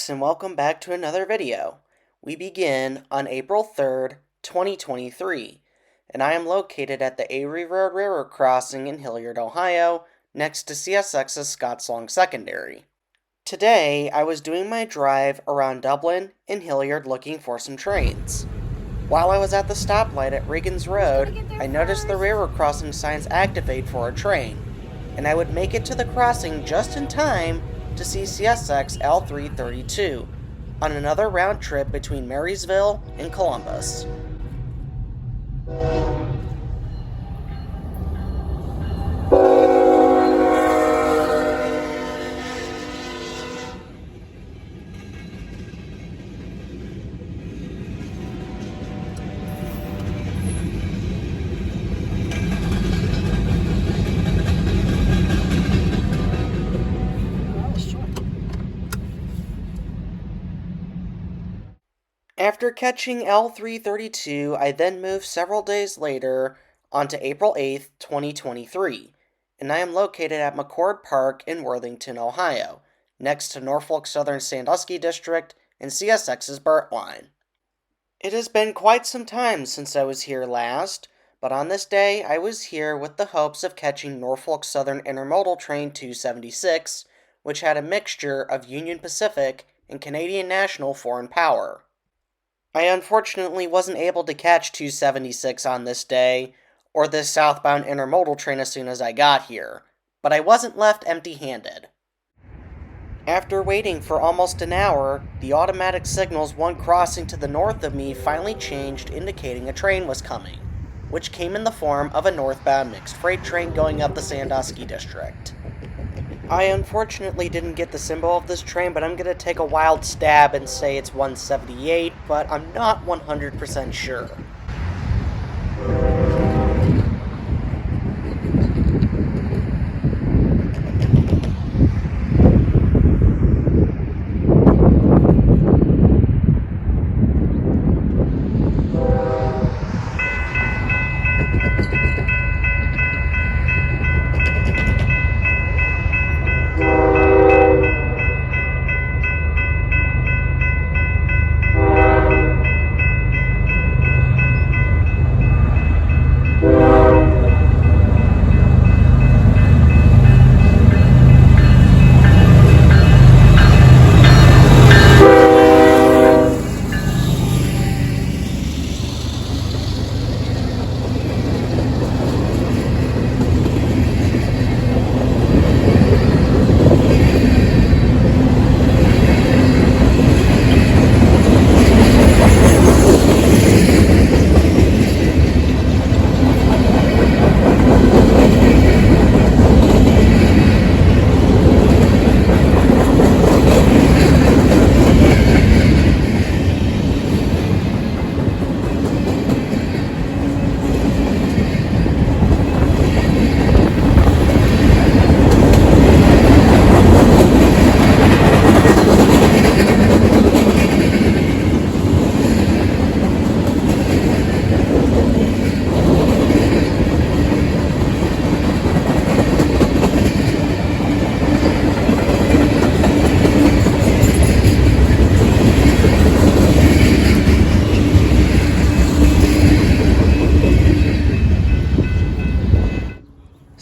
folks, and welcome back to another video. We begin on April 3rd, 2023, and I am located at the Avery Road Railroad Crossing in Hilliard, Ohio, next to CSX's Scottslawn Secondary. Today, I was doing my drive around Dublin and Hilliard looking for some trains. While I was at the stoplight at Regan's Road, I noticed the railroad crossing signs activate for a train, and I would make it to the crossing just in time to see CSX L332 on another round trip between Marysville and Columbus. After catching L332, I then moved several days later onto April 8th, 2023, and I am located at McCord Park in Worthington, Ohio, next to Norfolk Southern Sandusky District and CSX's BERT line. It has been quite some time since I was here last, but on this day I was here with the hopes of catching Norfolk Southern Intermodal Train 276, which had a mixture of Union Pacific and Canadian National foreign power. I unfortunately wasn't able to catch 276 on this day, or this southbound intermodal train as soon as I got here, but I wasn't left empty-handed. After waiting for almost an hour, the automatic signals one crossing to the north of me finally changed, indicating a train was coming, which came in the form of a northbound mixed freight train going up the Sandusky District. I unfortunately didn't get the symbol of this train, but I'm going to take a wild stab and say it's 178, but I'm not 100% sure.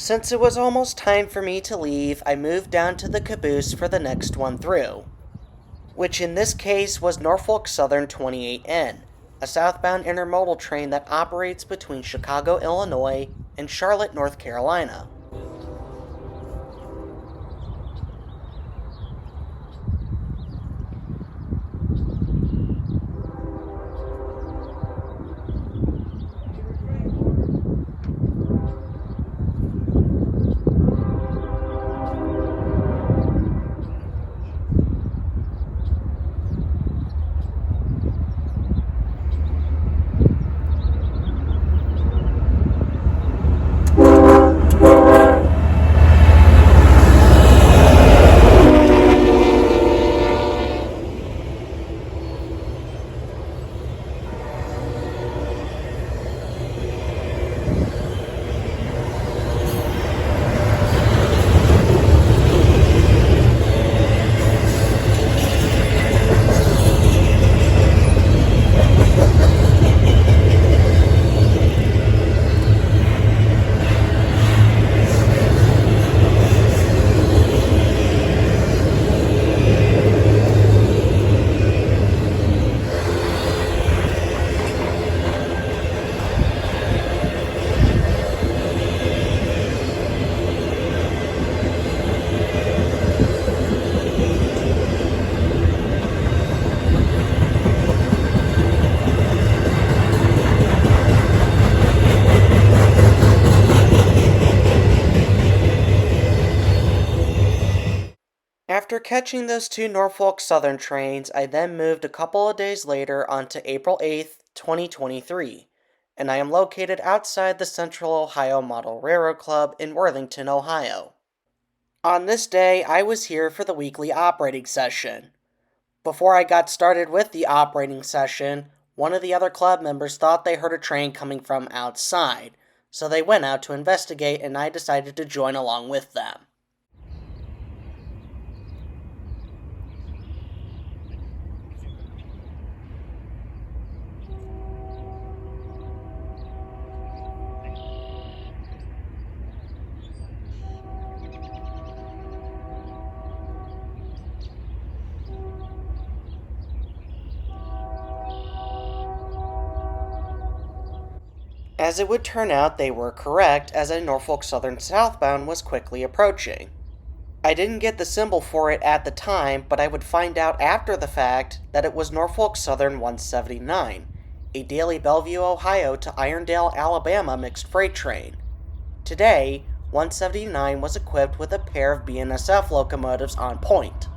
Since it was almost time for me to leave, I moved down to the caboose for the next one through, which in this case was Norfolk Southern 28N, a southbound intermodal train that operates between Chicago, Illinois, and Charlotte, North Carolina. After catching those two Norfolk Southern trains, I then moved a couple of days later onto April 8th, 2023, and I am located outside the Central Ohio Model Railroad Club in Worthington, Ohio. On this day, I was here for the weekly operating session. Before I got started with the operating session, one of the other club members thought they heard a train coming from outside, so they went out to investigate and I decided to join along with them. As it would turn out, they were correct, as a Norfolk Southern southbound was quickly approaching. I didn't get the symbol for it at the time, but I would find out after the fact that it was Norfolk Southern 179, a daily Bellevue, Ohio to Irondale, Alabama mixed freight train. Today, 179 was equipped with a pair of BNSF locomotives on point.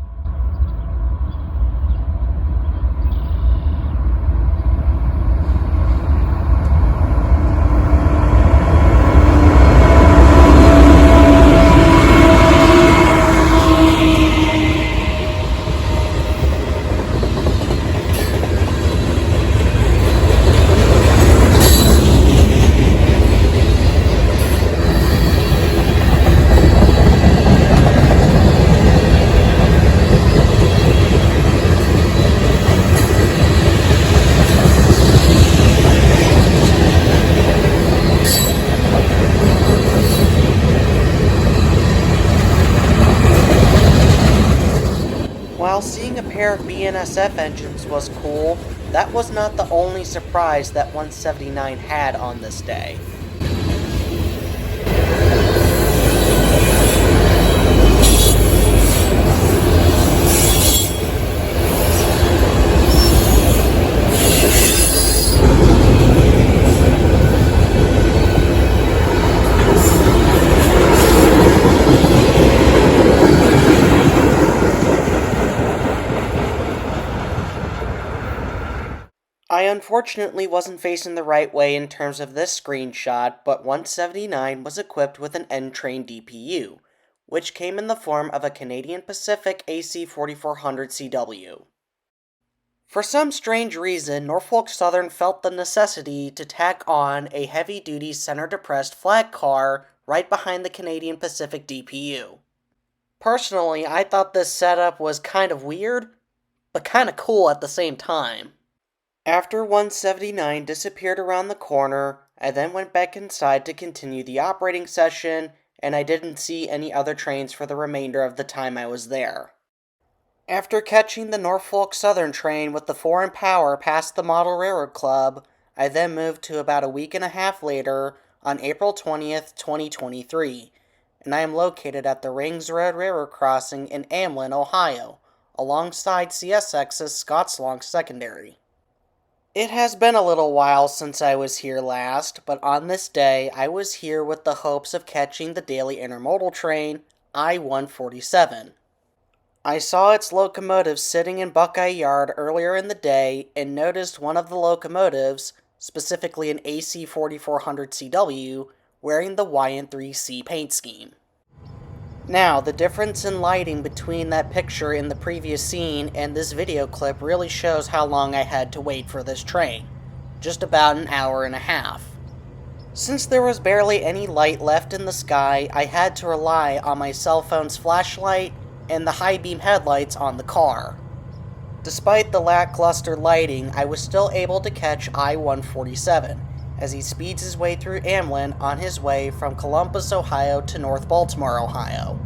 While seeing a pair of BNSF engines was cool, that was not the only surprise that 179 had on this day. I unfortunately wasn't facing the right way in terms of this screenshot, but 179 was equipped with an N-Train DPU, which came in the form of a Canadian Pacific AC 4400 CW. For some strange reason, Norfolk Southern felt the necessity to tack on a heavy-duty center-depressed flat car right behind the Canadian Pacific DPU. Personally, I thought this setup was kind of weird, but kind of cool at the same time. After 179 disappeared around the corner, I then went back inside to continue the operating session, and I didn't see any other trains for the remainder of the time I was there. After catching the Norfolk Southern train with the foreign power past the Model Railroad Club, I then moved to about a week and a half later on April 20th, 2023, and I am located at the Rings Road Railroad Crossing in Amlin, Ohio, alongside CSX's Scottslong Secondary. It has been a little while since I was here last, but on this day I was here with the hopes of catching the daily intermodal train, I-147. I saw its locomotives sitting in Buckeye Yard earlier in the day and noticed one of the locomotives, specifically an AC 4400 CW, wearing the YN3C paint scheme. Now, the difference in lighting between that picture in the previous scene and this video clip really shows how long I had to wait for this train. Just about an hour and a half. Since there was barely any light left in the sky, I had to rely on my cell phone's flashlight and the high beam headlights on the car. Despite the lackluster lighting, I was still able to catch I-147 as he speeds his way through Amlin on his way from Columbus, Ohio to North Baltimore, Ohio.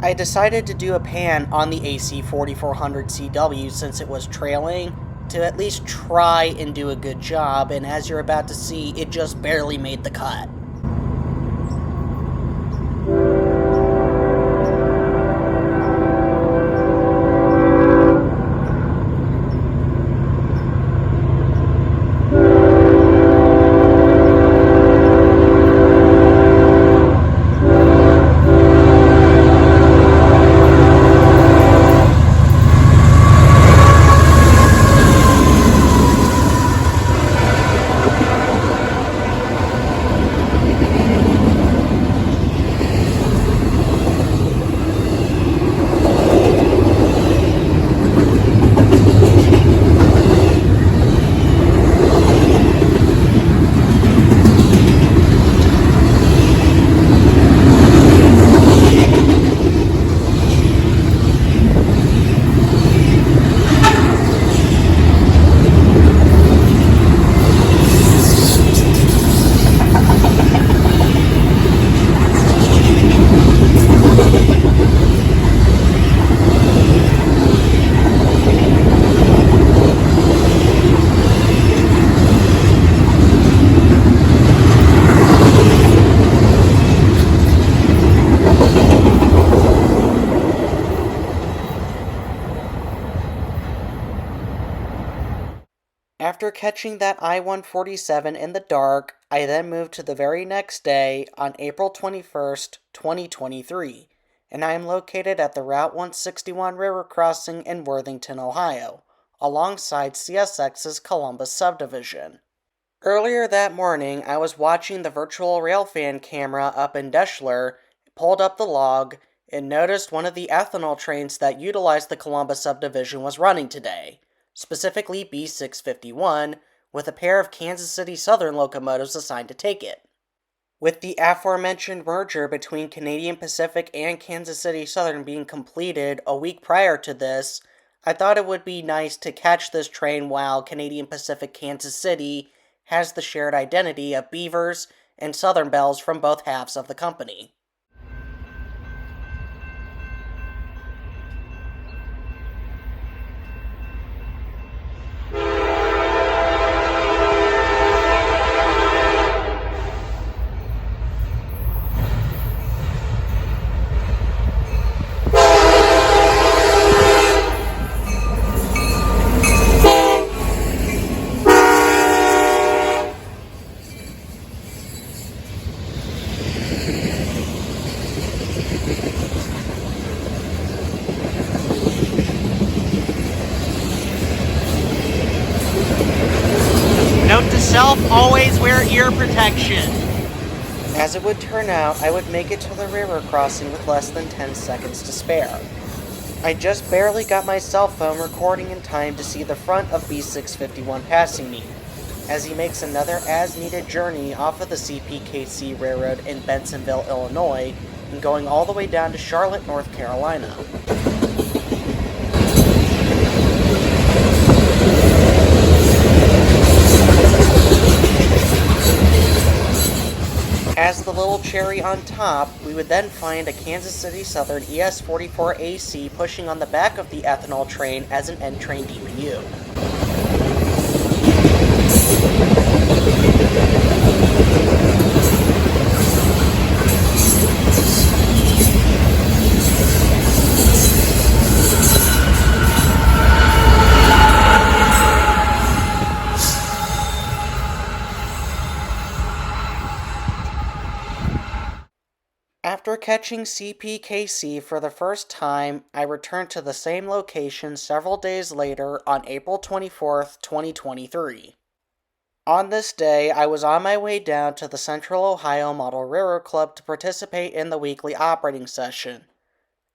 I decided to do a pan on the AC 4400 CW since it was trailing, to at least try and do a good job, and as you're about to see, it just barely made the cut. After catching that I-147 in the dark, I then moved to the very next day on April 21st, 2023, and I am located at the Route 161 River Crossing in Worthington, Ohio, alongside CSX's Columbus subdivision. Earlier that morning, I was watching the virtual railfan camera up in Deschler, pulled up the log, and noticed one of the ethanol trains that utilized the Columbus subdivision was running today, specifically B651, with a pair of Kansas City Southern locomotives assigned to take it. With the aforementioned merger between Canadian Pacific and Kansas City Southern being completed a week prior to this, I thought it would be nice to catch this train while Canadian Pacific Kansas City has the shared identity of Beavers and Southern Bells from both halves of the company. Note to self, always wear ear protection. As it would turn out, I would make it to the river crossing with less than 10 seconds to spare. I just barely got my cell phone recording in time to see the front of B651 passing me, as he makes another as-needed journey off of the CPKC Railroad in Bensonville, Illinois, and going all the way down to Charlotte, North Carolina. As the little cherry on top, we would then find a Kansas City Southern ES44AC pushing on the back of the ethanol train as an end-train DPU. After catching CPKC for the first time, I returned to the same location several days later on April 24th, 2023. On this day, I was on my way down to the Central Ohio Model Railroad Club to participate in the weekly operating session.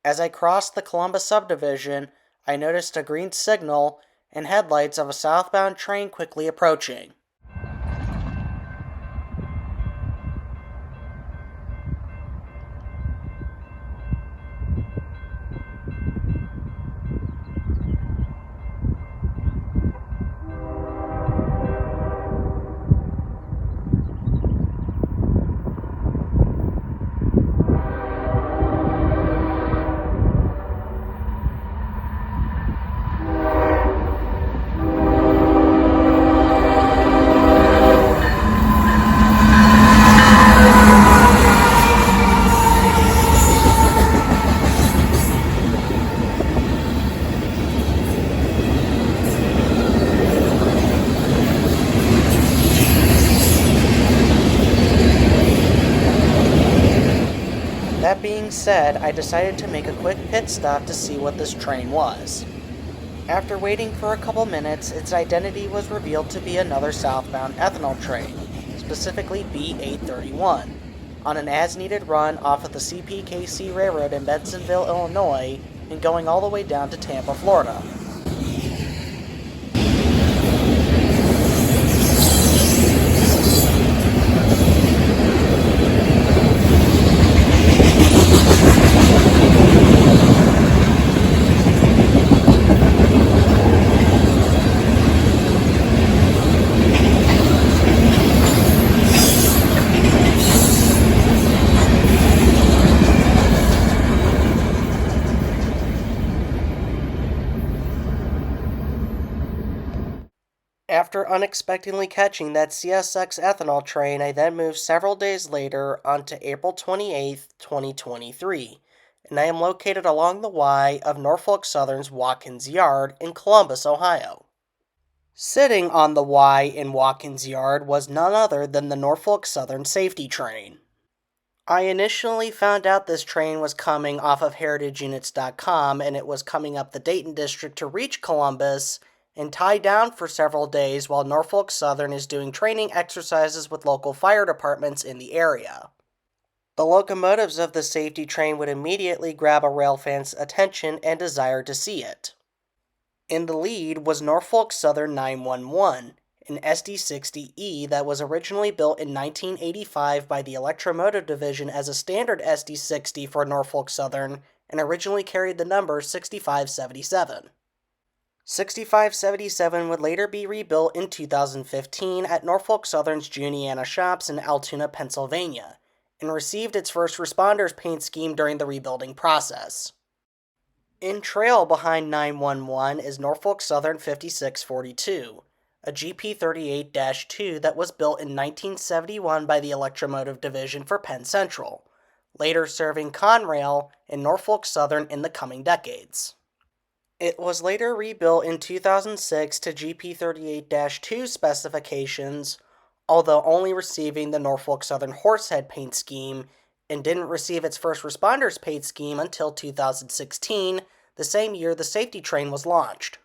As I crossed the Columbus subdivision, I noticed a green signal and headlights of a southbound train quickly approaching. That being said, I decided to make a quick pit stop to see what this train was. After waiting for a couple minutes, its identity was revealed to be another southbound ethanol train, specifically B831, on an as-needed run off of the CPKC Railroad in Bensonville, Illinois, and going all the way down to Tampa, Florida. After unexpectedly catching that CSX ethanol train, I then moved several days later onto April 28th, 2023, and I am located along the Y of Norfolk Southern's Watkins Yard in Columbus, Ohio. Sitting on the Y in Watkins Yard was none other than the Norfolk Southern safety train. I initially found out this train was coming off of heritageunits.com, and it was coming up the Dayton district to reach Columbus and tie down for several days while Norfolk Southern is doing training exercises with local fire departments in the area. The locomotives of the safety train would immediately grab a railfan's attention and desire to see it. In the lead was Norfolk Southern 911, an SD60E that was originally built in 1985 by the Electromotive Division as a standard SD60 for Norfolk Southern and originally carried the number 6577. 6577 would later be rebuilt in 2015 at Norfolk Southern's Juniana shops in Altoona, Pennsylvania, and received its first responders paint scheme during the rebuilding process. In trail behind 911 is Norfolk Southern 5642, a GP38-2 that was built in 1971 by the Electromotive Division for Penn Central, later serving Conrail and Norfolk Southern in the coming decades. It was later rebuilt in 2006 to GP38-2 specifications, although only receiving the Norfolk Southern Horsehead paint scheme, and didn't receive its first responders paint scheme until 2016, the same year the safety train was launched.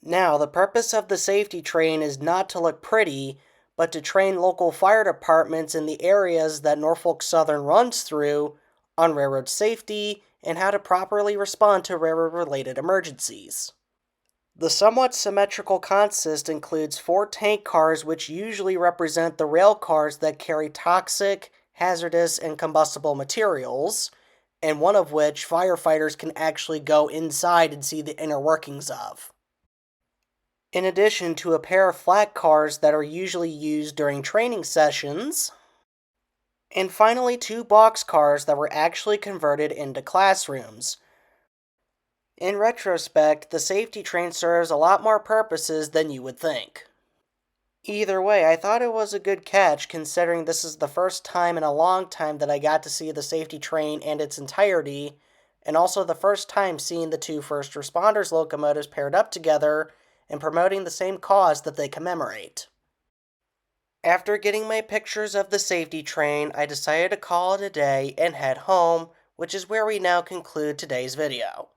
Now, the purpose of the safety train is not to look pretty, but to train local fire departments in the areas that Norfolk Southern runs through on railroad safety and how to properly respond to railroad-related emergencies. The somewhat symmetrical consist includes 4 tank cars, which usually represent the rail cars that carry toxic, hazardous, and combustible materials, and one of which firefighters can actually go inside and see the inner workings of. In addition to a pair of flat cars that are usually used during training sessions, and finally 2 box cars that were actually converted into classrooms. In retrospect, the safety train serves a lot more purposes than you would think. Either way, I thought it was a good catch considering this is the first time in a long time that I got to see the safety train and its entirety, and also the first time seeing the 2 first responders locomotives paired up together and promoting the same cause that they commemorate. After getting my pictures of the safety train, I decided to call it a day and head home, which is where we now conclude today's video.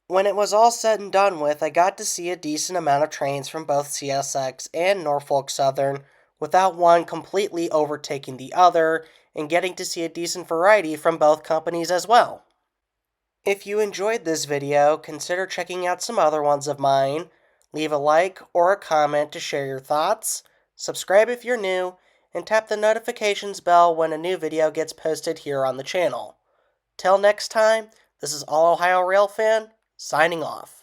When it was all said and done with, I got to see a decent amount of trains from both CSX and Norfolk Southern without one completely overtaking the other, and getting to see a decent variety from both companies as well. If you enjoyed this video, consider checking out some other ones of mine. Leave a like or a comment to share your thoughts, subscribe if you're new, and tap the notifications bell when a new video gets posted here on the channel. Till next time, this is All Ohio Railfan, signing off.